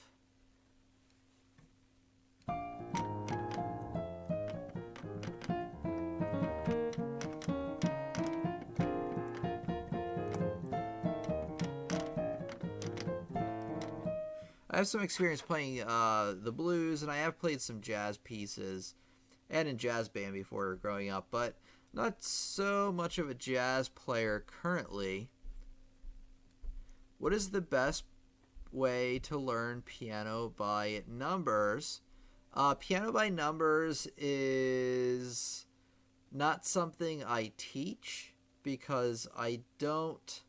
I have some experience playing the blues, and I have played some jazz pieces, and in jazz band before growing up, but not so much of a jazz player currently. What is the best way to learn piano by numbers? Piano by numbers is not something I teach because I don't.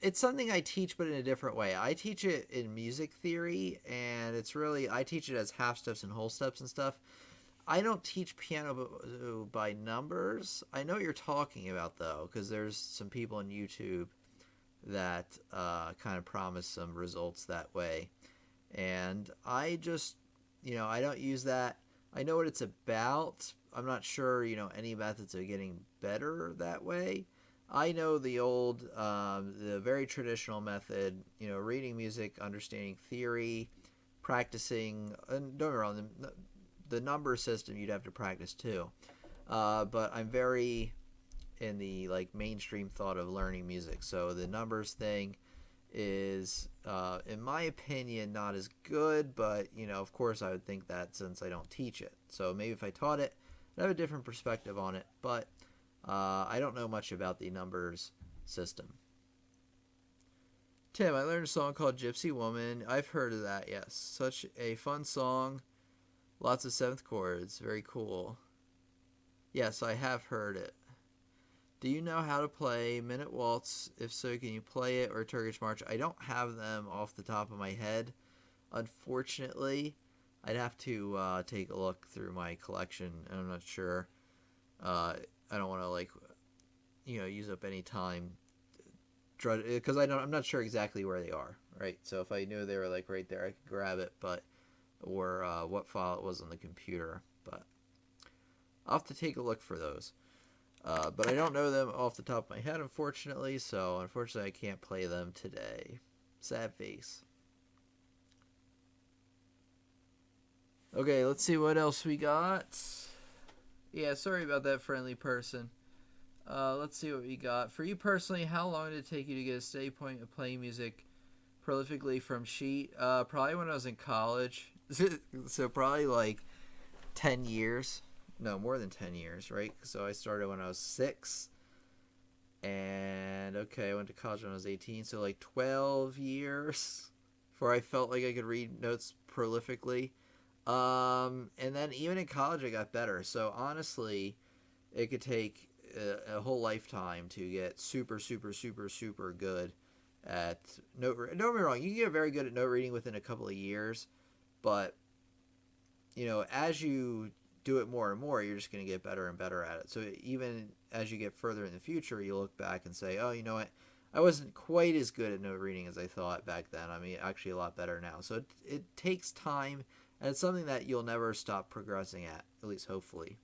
It's something I teach, but in a different way. I teach it in music theory, and it's really, I teach it as half steps and whole steps and stuff. I don't teach piano by numbers. I know what you're talking about, though, because there's some people on YouTube that kind of promise some results that way. And I just, I don't use that. I know what it's about. I'm not sure, any methods of getting better that way. I know the old, the very traditional method, reading music, understanding theory, practicing, and don't get me wrong, the number system you'd have to practice too. But I'm very in the mainstream thought of learning music. So the numbers thing is, in my opinion, not as good, but of course I would think that since I don't teach it. So maybe if I taught it, I'd have a different perspective on it. But I don't know much about the numbers system. Tim, I learned a song called Gypsy Woman. I've heard of that, yes. Such a fun song. Lots of seventh chords. Very cool. Yes, I have heard it. Do you know how to play Minute Waltz? If so, can you play it, or Turkish March? I don't have them off the top of my head, unfortunately. I'd have to take a look through my collection, and I'm not sure. I don't want to use up any time because I'm not sure exactly where they are, right? So if I knew they were right there, I could grab it, or what file it was on the computer. But I'll have to take a look for those. But I don't know them off the top of my head, unfortunately. So unfortunately, I can't play them today. Sad face. Okay, let's see what else we got. Yeah, sorry about that, friendly person. Let's see what we got. For you personally, how long did it take you to get a steady point of playing music prolifically from sheet? Probably when I was in college. So probably 10 years. No, more than 10 years, right? So I started when I was 6. And, okay, I went to college when I was 18. So 12 years before I felt like I could read notes prolifically. And then even in college, I got better. So honestly, it could take a whole lifetime to get super, super, super, super good at note reading. Don't get me wrong, you can get very good at note reading within a couple of years, but as you do it more and more, you're just going to get better and better at it. So even as you get further in the future, you look back and say, oh, you know what? I wasn't quite as good at note reading as I thought back then. I mean, actually a lot better now. So it takes time. And it's something that you'll never stop progressing at least hopefully.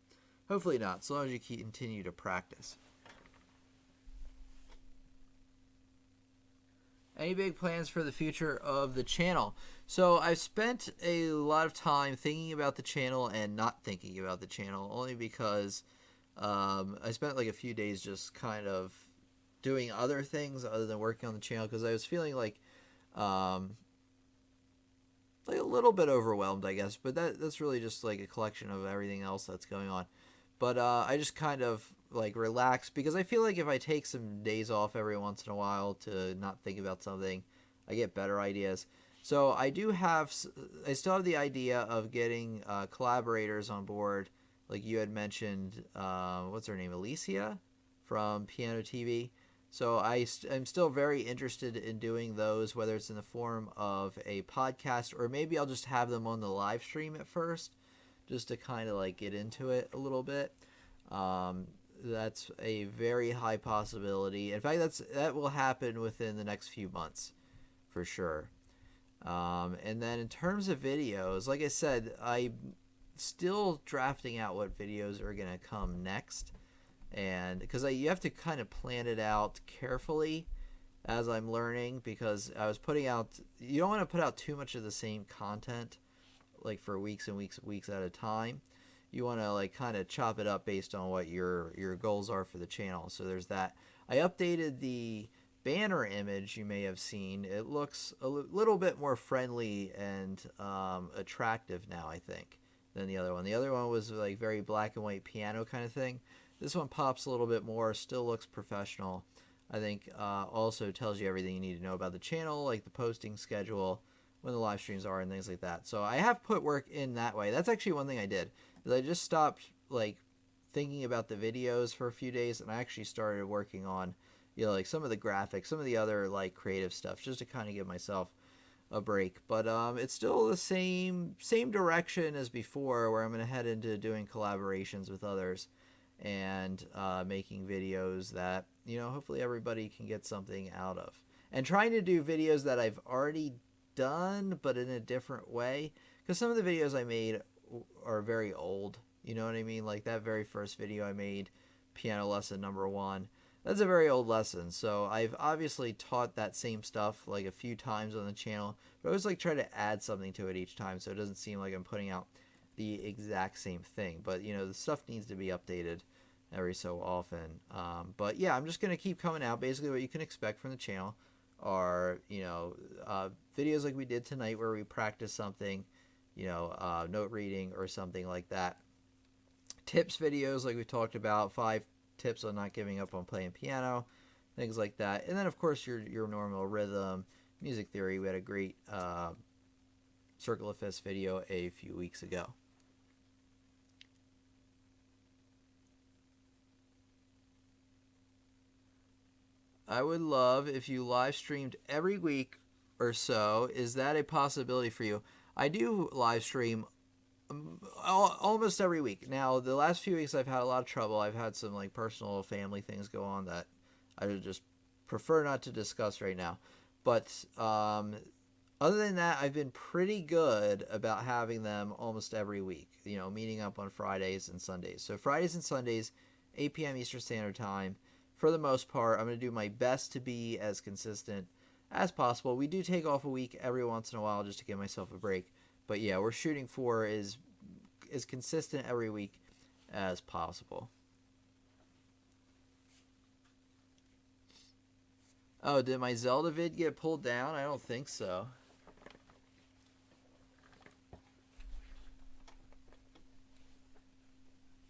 Hopefully not, so long as you continue to practice. Any big plans for the future of the channel? So I've spent a lot of time thinking about the channel and not thinking about the channel, only because I spent a few days just kind of doing other things other than working on the channel, because I was feeling a little bit overwhelmed, I guess, but that's really just a collection of everything else that's going on. But I just kind of relax, because I feel like if I take some days off every once in a while to not think about something, I get better ideas. So I still have the idea of getting collaborators on board, like you had mentioned. What's her name, Alicia from Piano TV. So I'm still very interested in doing those, whether it's in the form of a podcast, or maybe I'll just have them on the live stream at first, just to kind of get into it a little bit. That's a very high possibility. In fact, that will happen within the next few months, for sure. And then in terms of videos, like I said, I'm still drafting out what videos are gonna come next, and because you have to kind of plan it out carefully as I'm learning, because I was putting out, you don't want to put out too much of the same content like for weeks and weeks and weeks at a time. You want to like kind of chop it up based on what your goals are for the channel. So there's that. I updated the banner image you may have seen. It looks a little bit more friendly and attractive now, I think, than the other one. The other one was like very black and white piano kind of thing. This one pops a little bit more, still looks professional. I think also tells you everything you need to know about the channel, like the posting schedule, when the live streams are, and things like that. So I have put work in that way. That's actually one thing I did. Is I just stopped like thinking about the videos for a few days, and I actually started working on, like some of the graphics, some of the other like creative stuff, just to kind of give myself a break. But it's still the same direction as before, where I'm going to head into doing collaborations with others and making videos that, hopefully everybody can get something out of. And trying to do videos that I've already done, but in a different way. Because some of the videos I made are very old. You know what I mean? Like that very first video I made, piano lesson number 1. That's a very old lesson. So I've obviously taught that same stuff like a few times on the channel. But I always like try to add something to it each time, so it doesn't seem like I'm putting out the exact same thing. But, the stuff needs to be updated every so often. But yeah, I'm just going to keep coming out. Basically what you can expect from the channel are, videos like we did tonight where we practice something, note reading or something like that. Tips videos like we talked about, 5 tips on not giving up on playing piano, things like that. And then, of course, your normal rhythm, music theory. We had a great Circle of Fifths video a few weeks ago. I would love if you live streamed every week or so. Is that a possibility for you? I do live stream almost every week. Now, the last few weeks I've had a lot of trouble. I've had some like personal family things go on that I would just prefer not to discuss right now. But other than that, I've been pretty good about having them almost every week, meeting up on Fridays and Sundays. So Fridays and Sundays, 8 p.m. Eastern Standard Time. For the most part, I'm going to do my best to be as consistent as possible. We do take off a week every once in a while just to give myself a break. But yeah, we're shooting for as consistent every week as possible. Oh, did my Zelda vid get pulled down? I don't think so.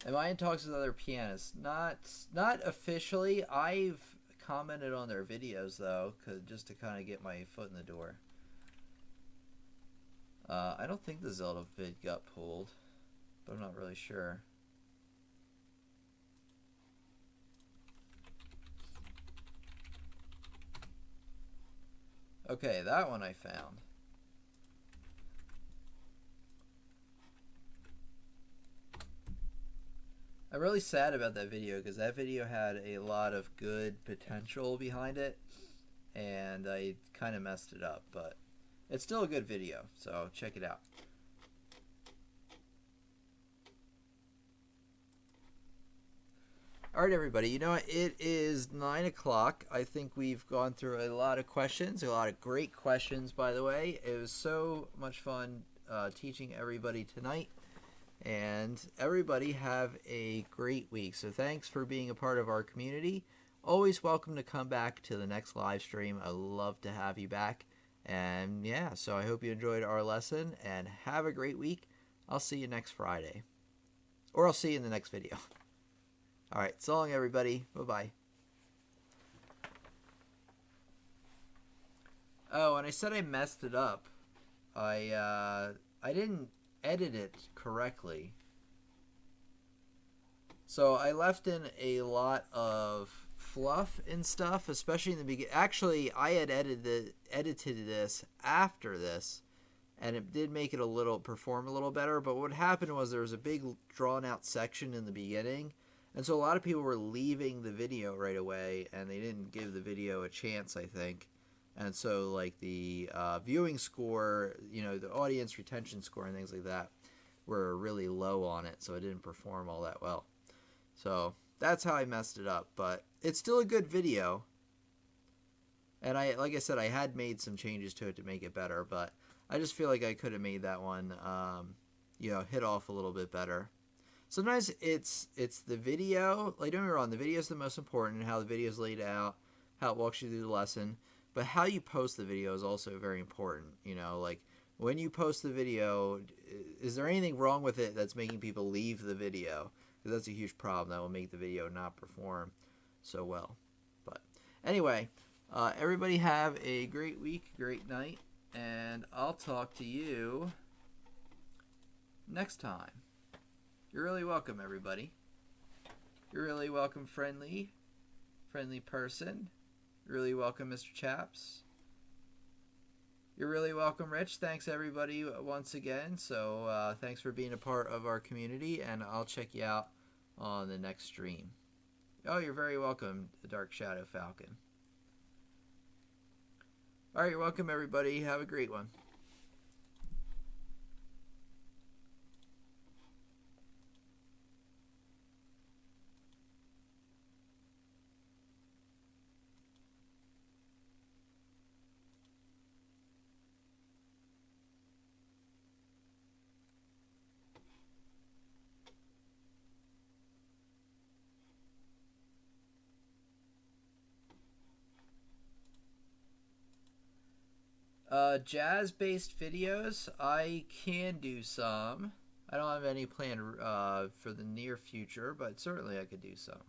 Am I in talks with other pianists? Not officially. I've commented on their videos though, just to kind of get my foot in the door. I don't think the Zelda vid got pulled, but I'm not really sure. Okay, that one I found. I'm really sad about that video because that video had a lot of good potential behind it, and I kind of messed it up, but it's still a good video, so check it out. All right, everybody. You know what? It is 9 o'clock. I think we've gone through a lot of questions, a lot of great questions, by the way. It was so much fun teaching everybody tonight. And everybody have a great week. So thanks for being a part of our community. Always welcome to come back to the next live stream. I'd love to have you back. And yeah, so I hope you enjoyed our lesson and have a great week. I'll see you next Friday. Or I'll see you in the next video. All right, so long, everybody. Bye-bye. Oh, and I said I messed it up. I didn't edit it correctly. So I left in a lot of fluff and stuff, especially in the beginning. Actually, I had edited this after this, and it did make it perform a little better. But what happened was there was a big drawn out section in the beginning, And so a lot of people were leaving the video right away, and they didn't give the video a chance, I think. And so, like, the viewing score, the audience retention score and things like that were really low on it, so it didn't perform all that well. So that's how I messed it up, but it's still a good video. And like I said, I had made some changes to it to make it better, but I just feel like I could have made that one, hit off a little bit better. Sometimes it's the video. Like, don't get me wrong, the video is the most important, how the video is laid out, how it walks you through the lesson. But how you post the video is also very important. Like, when you post the video, is there anything wrong with it that's making people leave the video? Because that's a huge problem. That will make the video not perform so well. But anyway, everybody have a great week, great night, and I'll talk to you next time. You're really welcome, everybody. You're really welcome, friendly person. You're really welcome, Mr. Chaps. You're really welcome, Rich. Thanks, everybody, once again. So thanks for being a part of our community, and I'll check you out on the next stream. Oh, you're very welcome, Dark Shadow Falcon. All right, you're welcome, everybody. Have a great one. Jazz-based videos, I can do some. I don't have any plan for the near future, but certainly I could do some.